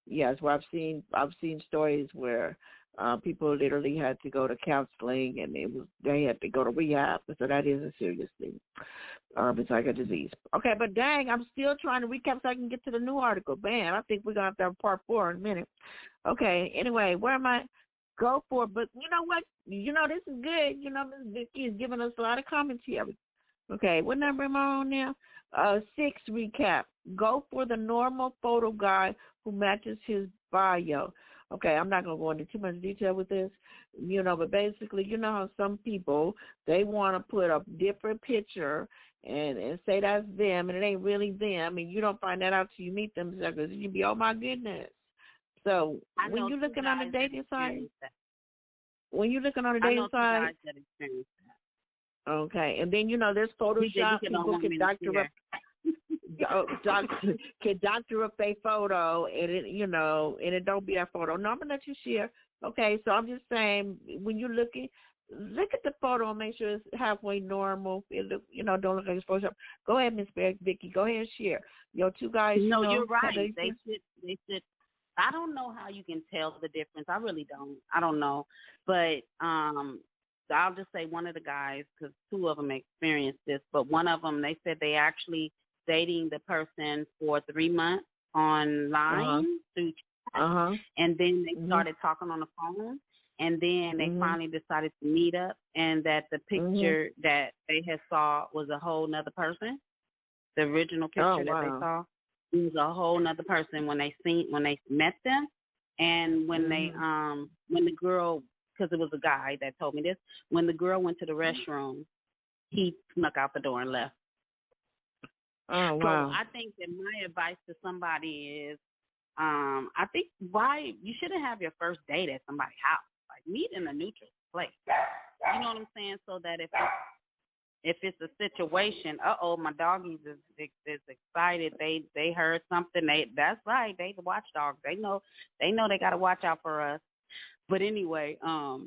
Yes, where I've seen stories where people literally had to go to counseling and they had to go to rehab. So that is a serious thing. It's like a disease. Okay, but dang, I'm still trying to recap so I can get to the new article. Man, I think we're gonna have to have part 4 in a minute. Okay, anyway, where am I? Go for it. But you know what? This is good. Ms. Vicky is giving us a lot of commentary. Okay, what number am I on now? 6 recap. Go for the normal photo guy who matches his bio. Okay, I'm not going to go into too much detail with this, but basically, how some people, they want to put a different picture and say that's them, and it ain't really them, and you don't find that out till you meet them, because you be, oh, my goodness. So when you're looking on the dating site, okay, and then, there's Photoshop, people can doctor up. Can doctor up a photo and it don't be that photo. No, I'm gonna let you share. Okay, so I'm just saying when you're looking, look at the photo and make sure it's halfway normal. Don't look like it's Photoshop. Go ahead, Miss Vicky. Go ahead and share. Your two guys. No, you're right. They should. I don't know how you can tell the difference. I really don't. I don't know, but I'll just say one of the guys, because 2 of them experienced this, but one of them, they said they actually dating the person for 3 months online through chat, and then they started talking on the phone, and then they finally decided to meet up, and that the picture that they had saw was a whole nother person. The original picture that they saw was a whole nother person when they met them, and when they when the girl, because it was a guy that told me this, when the girl went to the restroom, he snuck out the door and left. Oh, wow. So I think that my advice to somebody is, I think you shouldn't have your first date at somebody's house. Like, meet in a neutral place. You know what I'm saying? So that if it's a situation, my doggies is excited. They heard something. That's right. They the watchdogs. They know they got to watch out for us. But anyway, go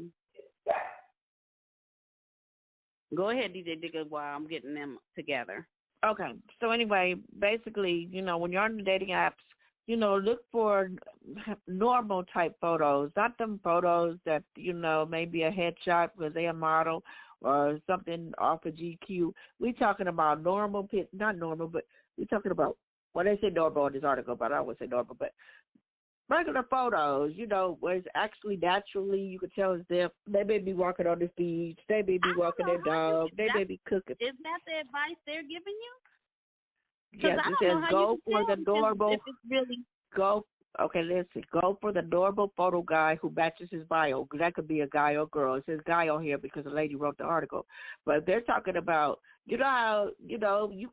ahead, DJ Digger, while I'm getting them together. Okay. So anyway, basically, when you're on the dating apps, look for normal type photos, not them photos that, maybe a headshot because they a model or something off of GQ. We talking about normal, not normal, but we talking about, well, they say normal in this article, but I wouldn't say normal, but regular photos, where it's actually naturally, you can tell it's them. They may be walking on the beach. They may be walking their dog. They may be cooking. Is that the advice they're giving you? Yes, it says go for the normal. If it's really go for the normal photo guy who matches his bio. That could be a guy or girl. It says guy on here because the lady wrote the article. But they're talking about, how, you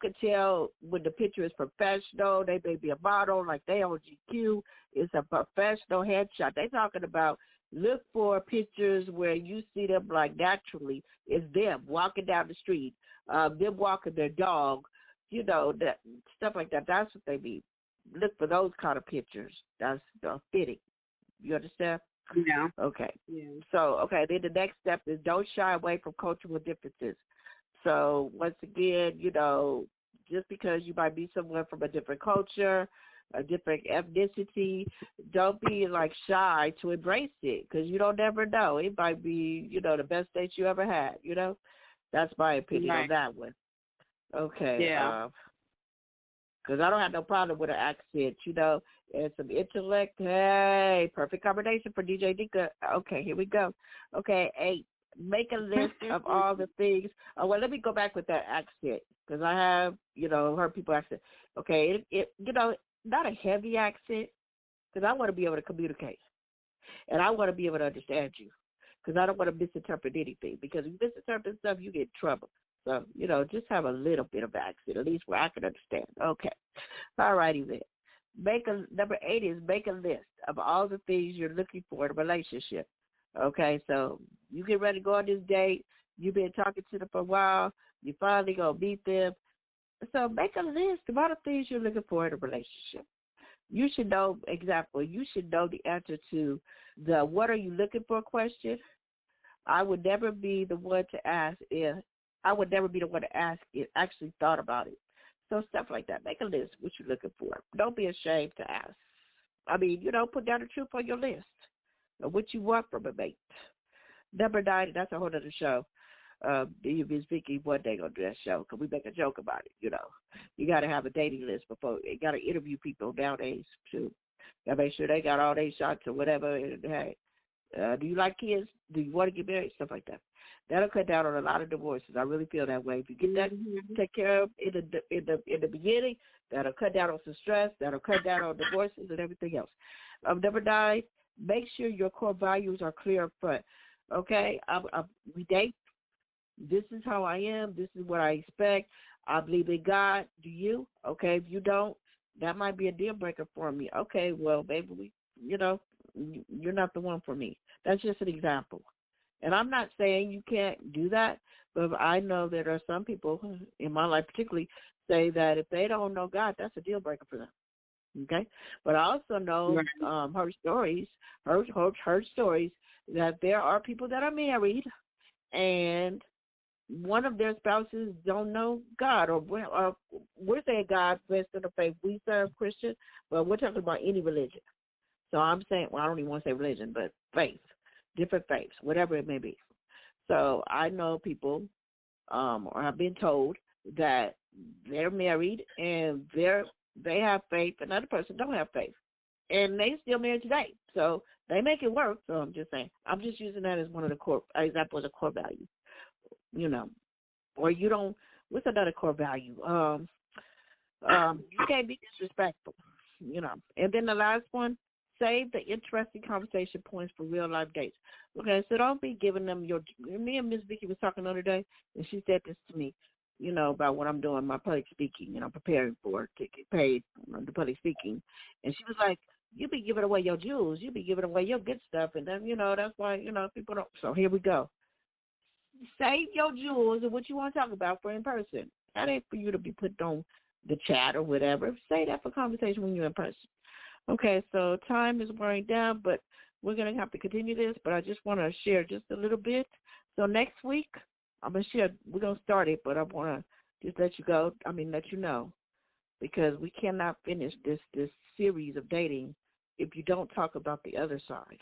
can tell when the picture is professional. They may be a model, like they on GQ. It's a professional headshot. They're talking about look for pictures where you see them like naturally. It's them walking down the street, them walking their dog, that stuff like that. That's what they mean. Look for those kind of pictures. That's fitting. You understand? Yeah. Okay. Yeah. So, then the next step is don't shy away from cultural differences. So, once again, just because you might be someone from a different culture, a different ethnicity, don't be like shy to embrace it, because you don't never know. It might be, the best date you ever had. That's my opinion on that one. Okay. Yeah. Because I don't have no problem with an accent, and some intellect. Hey, perfect combination for DJ Dika. Okay, here we go. Okay, 8, make a list of all the things. Oh, well, let me go back with that accent, because I have, heard people accent. Okay, it not a heavy accent, because I want to be able to communicate, and I want to be able to understand you, because I don't want to misinterpret anything, because if you misinterpret stuff, you get in trouble. So, just have a little bit of accent, at least where I can understand. Okay. All righty then. Number 8 is make a list of all the things you're looking for in a relationship. Okay, so you get ready to go on this date. You've been talking to them for a while. You finally going to meet them. So make a list of all the things you're looking for in a relationship. You should know, you should know the answer to the what are you looking for question. I would never be the one to ask if actually thought about it. So stuff like that. Make a list what you're looking for. Don't be ashamed to ask. I mean, put down the truth on your list of what you want from a mate. Number 9, that's a whole other show. Miss Vicky one day gonna do that show because we make a joke about it. You got to have a dating list before you got to interview people nowadays too. Got to make sure they got all their shots or whatever. And hey, do you like kids? Do you want to get married? Stuff like that. That'll cut down on a lot of divorces. I really feel that way. If you get that take care of in the beginning, that'll cut down on some stress. That'll cut down on divorces and everything else. Number 9, make sure your core values are clear up front. Okay, we date. This is how I am. This is what I expect. I believe in God. Do you? Okay, if you don't, that might be a deal breaker for me. Okay, well, baby, you're not the one for me. That's just an example. And I'm not saying you can't do that, but I know that there are some people in my life particularly say that if they don't know God, that's a deal breaker for them. Okay? But I also know her stories that there are people that are married and one of their spouses don't know God, or we're saying God based on the faith we serve, Christian, but we're talking about any religion. So I'm saying, well, I don't even want to say religion, but faith, different faiths, whatever it may be. So I know people, or have been told that they're married and they have faith, another person don't have faith, and they still married today. So they make it work. So I'm just saying, I'm just using that as one of the core examples of core values. Or you don't. What's another core value? You can't be disrespectful. And then the last one, save the interesting conversation points for real life dates. Okay, so don't be giving them me and Miss Vicky was talking the other day, and she said this to me, about what I'm doing, my public speaking, preparing for to get paid the public speaking. And she was like, you be giving away your jewels, you be giving away your good stuff, and then, that's why, people don't. So here we go. Save your jewels and what you want to talk about for in person. That ain't for you to be put on the chat or whatever. Say that for conversation when you're in person. Okay, so time is wearing down, but we're going to have to continue this, but I just want to share just a little bit. So next week, I'm going to share, we're going to start it, but I want to just let you know, because we cannot finish this series of dating if you don't talk about the other side.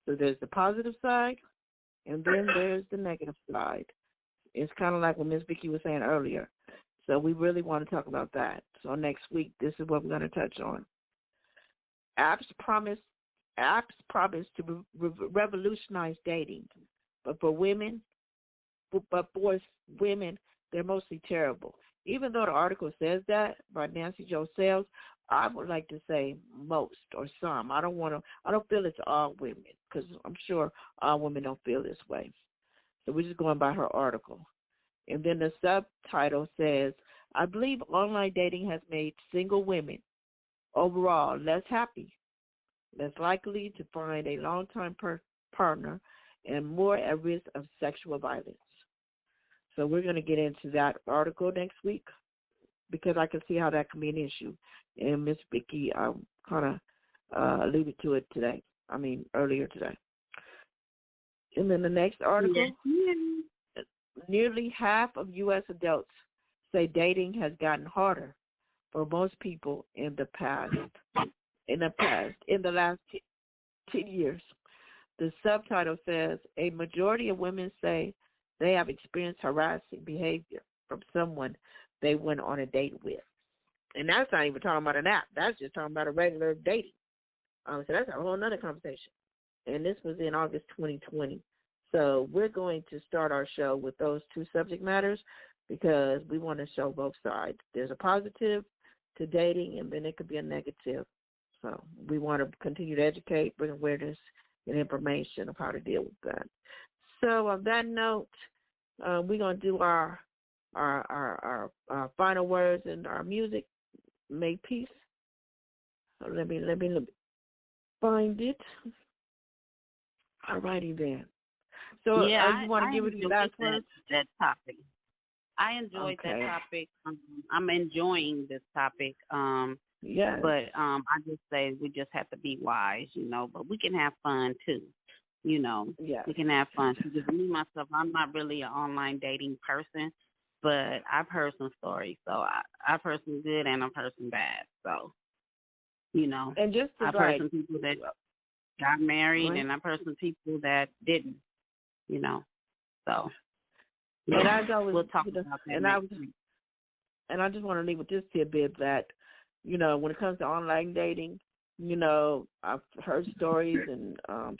So there's the positive side, and then there's the negative side. It's kind of like what Ms. Vicky was saying earlier. So we really want to talk about that. So next week, this is what we're going to touch on. Apps promise to revolutionize dating, but for women, they're mostly terrible. Even though the article says that by Nancy Jo Sales, I would like to say most or some. I don't feel it's all women, because I'm sure all women don't feel this way. So we're just going by her article. And then the subtitle says, I believe online dating has made single women overall less happy, less likely to find a long-time partner, and more at risk of sexual violence. So we're going to get into that article next week, because I can see how that can be an issue. And Miss Vicky kind of alluded to it earlier today. And then the next article, nearly half of U.S. adults say dating has gotten harder for most people in the last 10 years. The subtitle says, a majority of women say they have experienced harassing behavior from someone they went on a date with. And that's not even talking about an app. That's just talking about a regular dating. So that's a whole other conversation. And this was in August 2020. So we're going to start our show with those two subject matters, because we want to show both sides. There's a positive to dating, and then it could be a negative. So we want to continue to educate, bring awareness and information of how to deal with that. So on that note, we're going to do our final words and our music. Make peace. So let me find it. All righty then. So you want to give it your last words? That topic. I enjoyed that topic. I'm enjoying this topic. Yes. But I just say we just have to be wise, but we can have fun too. Yes. We can have fun. Because me, myself, I'm not really an online dating person, but I've heard some stories. So I've heard some good and I've heard some bad. So, you know. And just I've heard some people that got married, and I've heard some people that didn't, you know. So, yeah, and I always, we'll talk about that and I just want to leave with this tidbit that, you know, when it comes to online dating, you know, I've heard stories and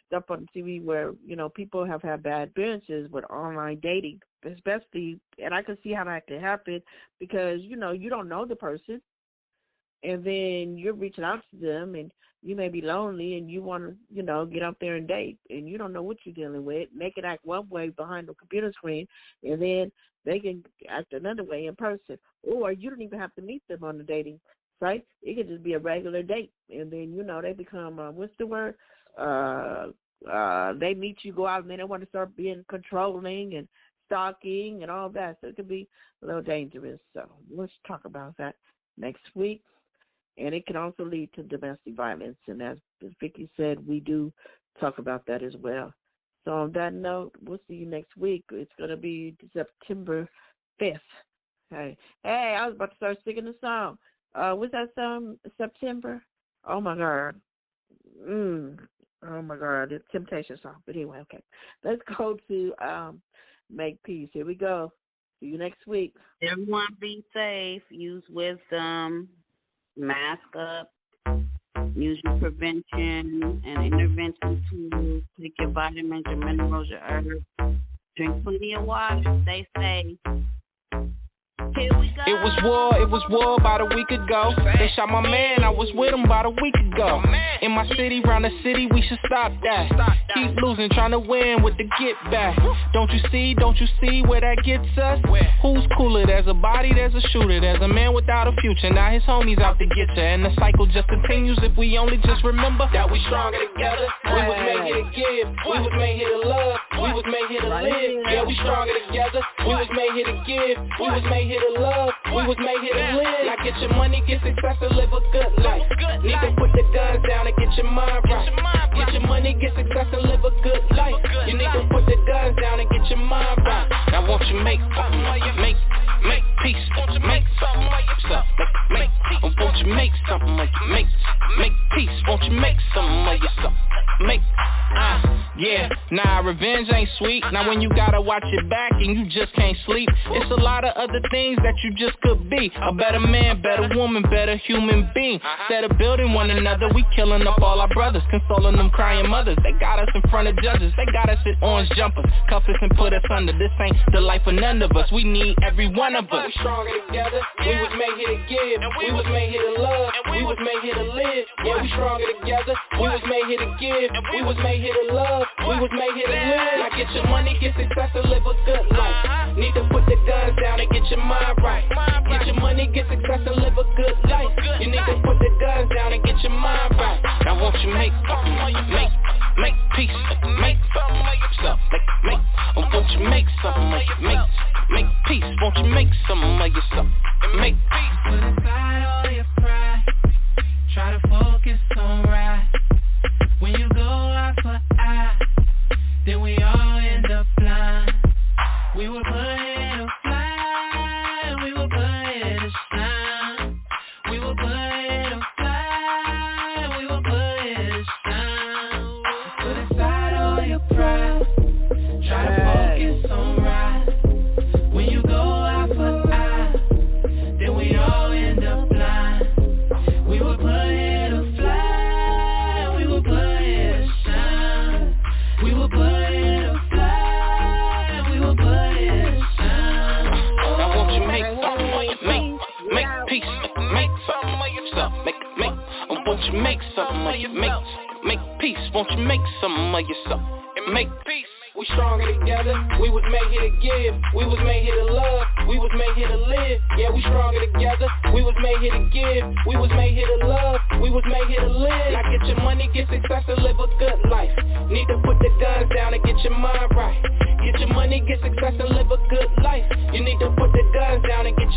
stuff on TV where, you know, people have had bad experiences with online dating, especially, and I can see how that can happen because, you know, you don't know the person, and then you're reaching out to them, and you may be lonely, and you want to, you know, get out there and date, and you don't know what you're dealing with. They can act one way behind the computer screen, and then they can act another way in person, or you don't even have to meet them on the dating site. It could just be a regular date, and then, you know, they become, what's the word? They meet you, go out, and then they want to start being controlling and stalking and all that, so it could be a little dangerous. So let's talk about that next week. And it can also lead to domestic violence. And as Vicky said, we do talk about that as well. So on that note, we'll see you next week. It's going to be September 5th. Hey, I was about to start singing the song. What's that song, September? Oh, my God. Oh, my God. It's a Temptation song. But anyway, okay. Let's go to Make Peace. Here we go. See you next week. Everyone be safe. Use wisdom. Mask up, use your prevention and intervention tools, take your vitamins, your minerals, your herbs, drink plenty of water, stay safe. Here we go. It was war about a week ago. They shot my man, I was with him about a week ago. In my city, round the city, we should stop that. Keep losing, trying to win with the get back. Don't you see where that gets us? Who's cooler? There's a body, there's a shooter. There's a man without a future, now his homies out to get ya. And the cycle just continues if we only just remember that we stronger together. We was made here to give, we was made here to love, we was made here to live. Yeah, we stronger together. We was made here to give, we was made here to love, we was made here to live. Now get your money, get success, and live a good life. Need to put the guns down and get your mind right. Get your money, get success, and live a good life. You need to put the guns down and get your mind right. Now won't you make peace? Won't you make something of yourself? Won't you make something of you? Make peace. Won't you make something of yourself? Yeah, nah, revenge ain't sweet. Now when you gotta watch your back and you just can't sleep, it's a lot of other things that you just could be. A better man, better woman, better human being. Instead of building one another, we killing up all our brothers, consoling them crying mothers. They got us in front of judges, they got us in orange jumpers, cuff us and put us under. This ain't the life of none of us, we need every one of us. We stronger together, we was made here to give, we was made here to love, we was made here to live. Yeah, we stronger together, we was made here to give, we was made here to love, we was made here to live. Now get your money, get success, and live a good life. Need to put the guns down and get your mind right. Get your money, get success, and live a good life. You need to put the guns down and get your mind right. Now won't you make peace, make something of yourself, won't you make something of you, make peace, won't you make something of yourself, make peace. Put aside all your pride, try to focus on right. When you go eye for eye, then we all end up blind. We were put here to fly, we were put here to shine. We were put here to fly, we were put here to shine. Put aside all your pride, try to focus on right. When you go eye for eye, then we all end up blind. We were put here to fly, we were put here to shine. We were put here to fly, we were put here to shine. Now won't you make something of you, make peace, make something of yourself, won't you make something of you, make peace, won't you make something of yourself, make peace. We stronger together, we was made here to give, we was made here to love, we was made here to live. Yeah, we stronger together, we was made here to give, we was made here to love, we was made here to live. Now get your money, get success, and live a good life. Need to put the guns down and get your mind right. Get your money, get success, and live a good life. You need to put the guns down and get